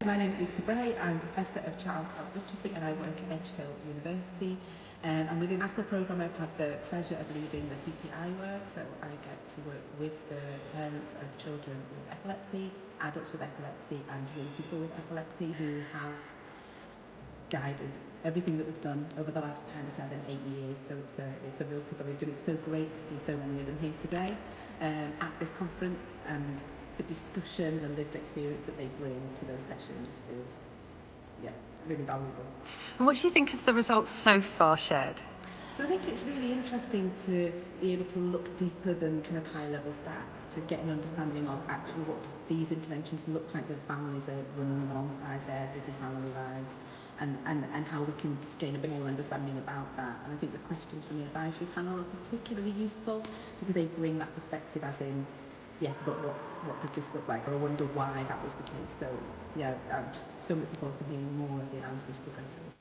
My name is Lucy Bray. I'm Professor of Child Health Literacy and I work at Edge Hill University. And within the MASL programme, I've had the pleasure of leading the PPI work. So I get to work with the parents of children with epilepsy, adults with epilepsy, and young people with epilepsy who have guided everything that we've done over the last 8 years. So it's a real privilege, and it's so great to see so many of them here today at this conference, and the discussion and lived experience that they bring to those sessions feels, yeah, really valuable. And what do you think of the results so far shared? So I think it's really interesting to be able to look deeper than kind of high-level stats to get an understanding of actually what these interventions look like that families are running alongside their busy family lives, and how we can gain a bit more understanding about that. And I think the questions from the advisory panel are particularly useful because they bring that perspective as in, yes, but what does this look like? Or I wonder why that was the case. So yeah, I'm so looking forward to hearing more of the analysis progressing.